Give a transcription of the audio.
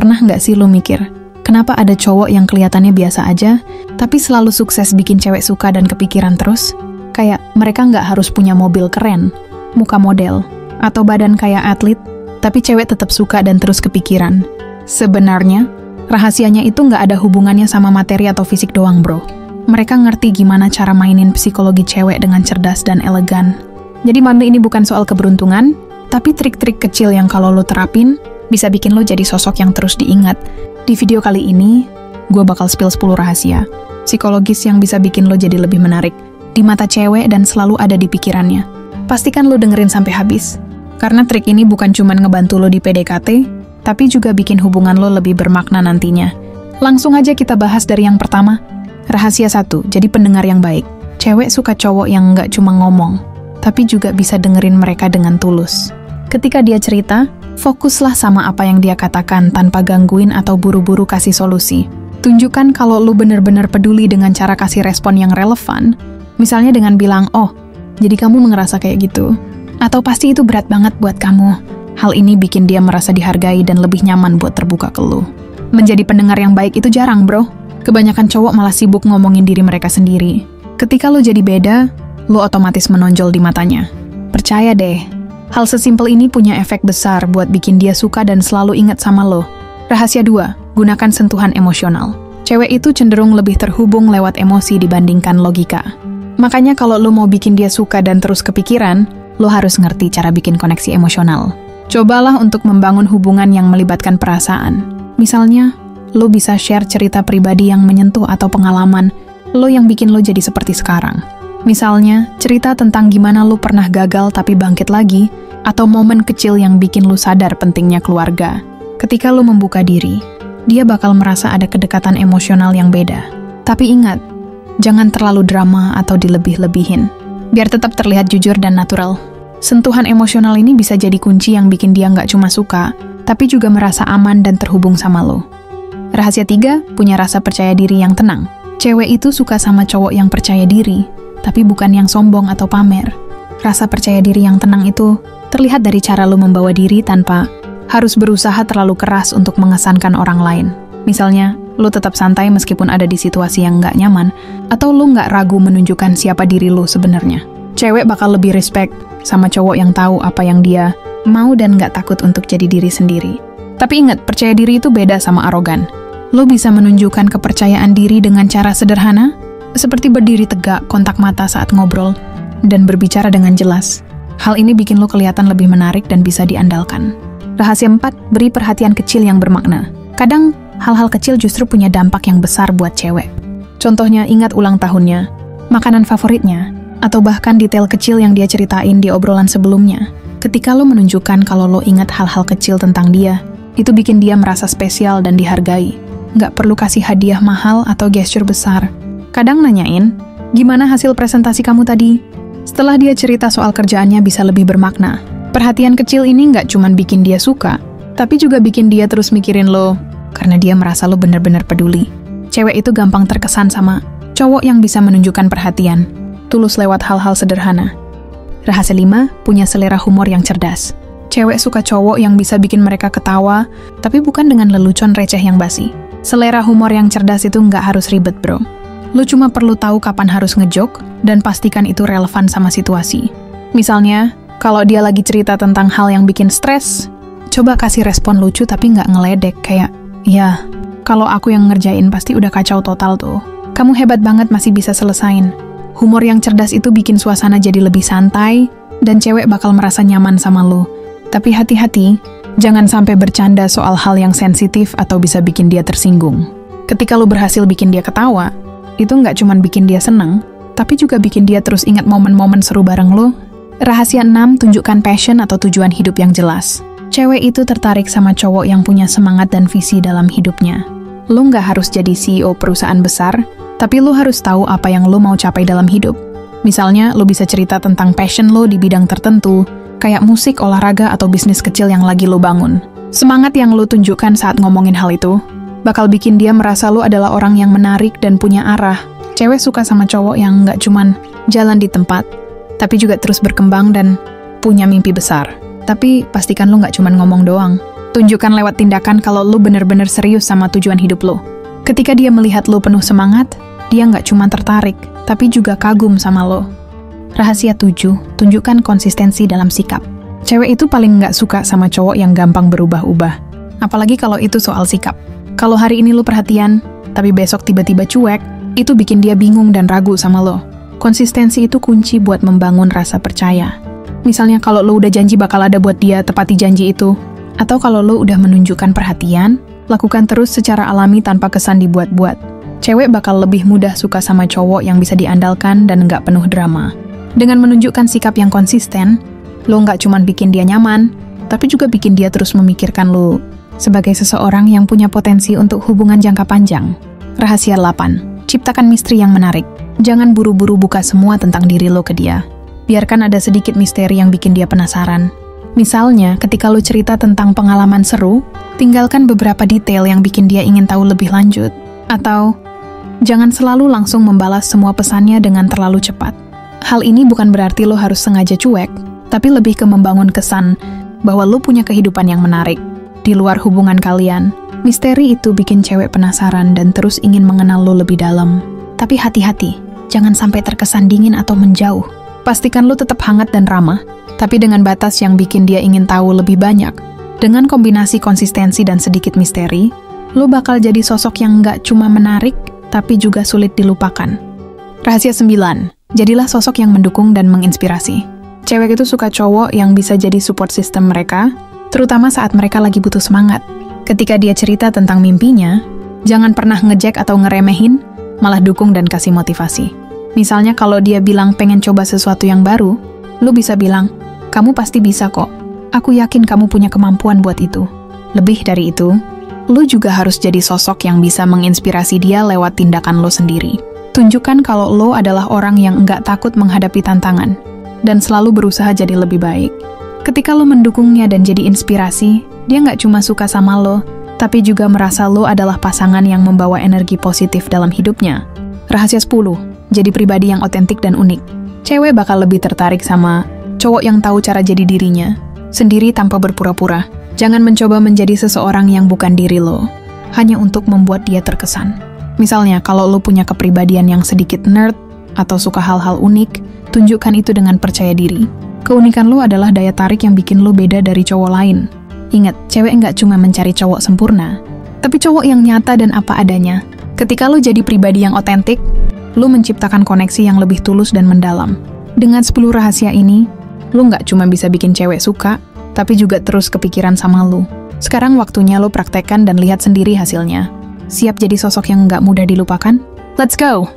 Pernah nggak sih lo mikir, kenapa ada cowok yang kelihatannya biasa aja, tapi selalu sukses bikin cewek suka dan kepikiran terus? Kayak mereka nggak harus punya mobil keren, muka model, atau badan kayak atlet, tapi cewek tetap suka dan terus kepikiran. Sebenarnya, rahasianya itu nggak ada hubungannya sama materi atau fisik doang, bro. Mereka ngerti gimana cara mainin psikologi cewek dengan cerdas dan elegan. Jadi ini bukan soal keberuntungan, tapi trik-trik kecil yang kalau lo terapin, bisa bikin lo jadi sosok yang terus diingat. Di video kali ini, gue bakal spill 10 rahasia psikologis yang bisa bikin lo jadi lebih menarik di mata cewek dan selalu ada di pikirannya. Pastikan lo dengerin sampai habis, karena trik ini bukan cuma ngebantu lo di PDKT, tapi juga bikin hubungan lo lebih bermakna nantinya. Langsung aja kita bahas dari yang pertama. Rahasia 1, jadi pendengar yang baik. Cewek suka cowok yang nggak cuma ngomong, tapi juga bisa dengerin mereka dengan tulus. Ketika dia cerita, fokuslah sama apa yang dia katakan tanpa gangguin atau buru-buru kasih solusi. Tunjukkan kalau lu bener-bener peduli dengan cara kasih respon yang relevan. Misalnya dengan bilang, oh, jadi kamu ngerasa kayak gitu. Atau pasti itu berat banget buat kamu. Hal ini bikin dia merasa dihargai dan lebih nyaman buat terbuka ke lu. Menjadi pendengar yang baik itu jarang, bro. Kebanyakan cowok malah sibuk ngomongin diri mereka sendiri. Ketika lu jadi beda, lu otomatis menonjol di matanya. Percaya deh, hal sesimpel ini punya efek besar buat bikin dia suka dan selalu ingat sama lo. Rahasia 2, gunakan sentuhan emosional. Cewek itu cenderung lebih terhubung lewat emosi dibandingkan logika. Makanya kalau lo mau bikin dia suka dan terus kepikiran, lo harus ngerti cara bikin koneksi emosional. Cobalah untuk membangun hubungan yang melibatkan perasaan. Misalnya, lo bisa share cerita pribadi yang menyentuh atau pengalaman lo yang bikin lo jadi seperti sekarang. Misalnya, cerita tentang gimana lu pernah gagal tapi bangkit lagi, atau momen kecil yang bikin lu sadar pentingnya keluarga. Ketika lu membuka diri, dia bakal merasa ada kedekatan emosional yang beda. Tapi ingat, jangan terlalu drama atau dilebih-lebihin. Biar tetap terlihat jujur dan natural. Sentuhan emosional ini bisa jadi kunci yang bikin dia nggak cuma suka, tapi juga merasa aman dan terhubung sama lo. Rahasia 3, punya rasa percaya diri yang tenang. Cewek itu suka sama cowok yang percaya diri, tapi bukan yang sombong atau pamer. Rasa percaya diri yang tenang itu terlihat dari cara lo membawa diri tanpa harus berusaha terlalu keras untuk mengesankan orang lain. Misalnya, lo tetap santai meskipun ada di situasi yang nggak nyaman, atau lo nggak ragu menunjukkan siapa diri lo sebenarnya. Cewek bakal lebih respect sama cowok yang tahu apa yang dia mau dan nggak takut untuk jadi diri sendiri. Tapi ingat, percaya diri itu beda sama arogan. Lo bisa menunjukkan kepercayaan diri dengan cara sederhana, seperti berdiri tegak, kontak mata saat ngobrol, dan berbicara dengan jelas. Hal ini bikin lo kelihatan lebih menarik dan bisa diandalkan. Rahasia 4, beri perhatian kecil yang bermakna. Kadang, hal-hal kecil justru punya dampak yang besar buat cewek. Contohnya, ingat ulang tahunnya, makanan favoritnya, atau bahkan detail kecil yang dia ceritain di obrolan sebelumnya. Ketika lo menunjukkan kalau lo ingat hal-hal kecil tentang dia, itu bikin dia merasa spesial dan dihargai. Nggak perlu kasih hadiah mahal atau gesture besar. Kadang nanyain, gimana hasil presentasi kamu tadi? Setelah dia cerita soal kerjaannya bisa lebih bermakna. Perhatian kecil ini nggak cuma bikin dia suka, tapi juga bikin dia terus mikirin lo, karena dia merasa lo bener-bener peduli. Cewek itu gampang terkesan sama cowok yang bisa menunjukkan perhatian, tulus lewat hal-hal sederhana. Rahasia 5, punya selera humor yang cerdas. Cewek suka cowok yang bisa bikin mereka ketawa, tapi bukan dengan lelucon receh yang basi. Selera humor yang cerdas itu nggak harus ribet, bro. Lu cuma perlu tahu kapan harus ngejok, dan pastikan itu relevan sama situasi. Misalnya, kalau dia lagi cerita tentang hal yang bikin stres, coba kasih respon lucu tapi nggak ngeledek, kayak, ya, kalau aku yang ngerjain pasti udah kacau total tuh. Kamu hebat banget masih bisa selesain. Humor yang cerdas itu bikin suasana jadi lebih santai, dan cewek bakal merasa nyaman sama lu. Tapi hati-hati, jangan sampai bercanda soal hal yang sensitif atau bisa bikin dia tersinggung. Ketika lu berhasil bikin dia ketawa, itu nggak cuma bikin dia senang, tapi juga bikin dia terus ingat momen-momen seru bareng lu. Rahasia 6, tunjukkan passion atau tujuan hidup yang jelas. Cewek itu tertarik sama cowok yang punya semangat dan visi dalam hidupnya. Lu nggak harus jadi CEO perusahaan besar, tapi lu harus tahu apa yang lu mau capai dalam hidup. Misalnya, lu bisa cerita tentang passion lu di bidang tertentu, kayak musik, olahraga, atau bisnis kecil yang lagi lu bangun. Semangat yang lu tunjukkan saat ngomongin hal itu bakal bikin dia merasa lu adalah orang yang menarik dan punya arah. Cewek suka sama cowok yang nggak cuman jalan di tempat, tapi juga terus berkembang dan punya mimpi besar. Tapi pastikan lu nggak cuman ngomong doang. Tunjukkan lewat tindakan kalau lu bener-bener serius sama tujuan hidup lu. Ketika dia melihat lu penuh semangat, dia nggak cuma tertarik, tapi juga kagum sama lo. Rahasia 7, tunjukkan konsistensi dalam sikap. Cewek itu paling nggak suka sama cowok yang gampang berubah-ubah. Apalagi kalau itu soal sikap. Kalau hari ini lu perhatian, tapi besok tiba-tiba cuek, itu bikin dia bingung dan ragu sama lo. Konsistensi itu kunci buat membangun rasa percaya. Misalnya kalau lo udah janji bakal ada buat dia, tepati janji itu. Atau kalau lo udah menunjukkan perhatian, lakukan terus secara alami tanpa kesan dibuat-buat. Cewek bakal lebih mudah suka sama cowok yang bisa diandalkan dan nggak penuh drama. Dengan menunjukkan sikap yang konsisten, lo nggak cuma bikin dia nyaman, tapi juga bikin dia terus memikirkan lo sebagai seseorang yang punya potensi untuk hubungan jangka panjang. Rahasia 8. Ciptakan misteri yang menarik. Jangan buru-buru buka semua tentang diri lo ke dia. Biarkan ada sedikit misteri yang bikin dia penasaran. Misalnya, ketika lo cerita tentang pengalaman seru, tinggalkan beberapa detail yang bikin dia ingin tahu lebih lanjut. Atau, jangan selalu langsung membalas semua pesannya dengan terlalu cepat. Hal ini bukan berarti lo harus sengaja cuek, tapi lebih ke membangun kesan bahwa lo punya kehidupan yang menarik. Di luar hubungan kalian, misteri itu bikin cewek penasaran dan terus ingin mengenal lo lebih dalam. Tapi hati-hati, jangan sampai terkesan dingin atau menjauh. Pastikan lo tetap hangat dan ramah, tapi dengan batas yang bikin dia ingin tahu lebih banyak. Dengan kombinasi konsistensi dan sedikit misteri, lo bakal jadi sosok yang nggak cuma menarik, tapi juga sulit dilupakan. Rahasia 9. Jadilah sosok yang mendukung dan menginspirasi. Cewek itu suka cowok yang bisa jadi support system mereka, terutama saat mereka lagi butuh semangat. Ketika dia cerita tentang mimpinya, jangan pernah ngejek atau ngeremehin, malah dukung dan kasih motivasi. Misalnya kalau dia bilang pengen coba sesuatu yang baru, lo bisa bilang, kamu pasti bisa kok. Aku yakin kamu punya kemampuan buat itu. Lebih dari itu, lo juga harus jadi sosok yang bisa menginspirasi dia lewat tindakan lo sendiri. Tunjukkan kalau lo adalah orang yang nggak takut menghadapi tantangan, dan selalu berusaha jadi lebih baik. Ketika lo mendukungnya dan jadi inspirasi, dia nggak cuma suka sama lo, tapi juga merasa lo adalah pasangan yang membawa energi positif dalam hidupnya. Rahasia 10. Jadi pribadi yang otentik dan unik. Cewek bakal lebih tertarik sama cowok yang tahu cara jadi dirinya, sendiri tanpa berpura-pura. Jangan mencoba menjadi seseorang yang bukan diri lo, hanya untuk membuat dia terkesan. Misalnya, kalau lo punya kepribadian yang sedikit nerd, atau suka hal-hal unik, tunjukkan itu dengan percaya diri. Keunikan lo adalah daya tarik yang bikin lo beda dari cowok lain. Ingat, cewek nggak cuma mencari cowok sempurna, tapi cowok yang nyata dan apa adanya. Ketika lo jadi pribadi yang otentik, lo menciptakan koneksi yang lebih tulus dan mendalam. Dengan 10 rahasia ini, lo nggak cuma bisa bikin cewek suka, tapi juga terus kepikiran sama lo. Sekarang waktunya lo praktekkan dan lihat sendiri hasilnya. Siap jadi sosok yang nggak mudah dilupakan? Let's go!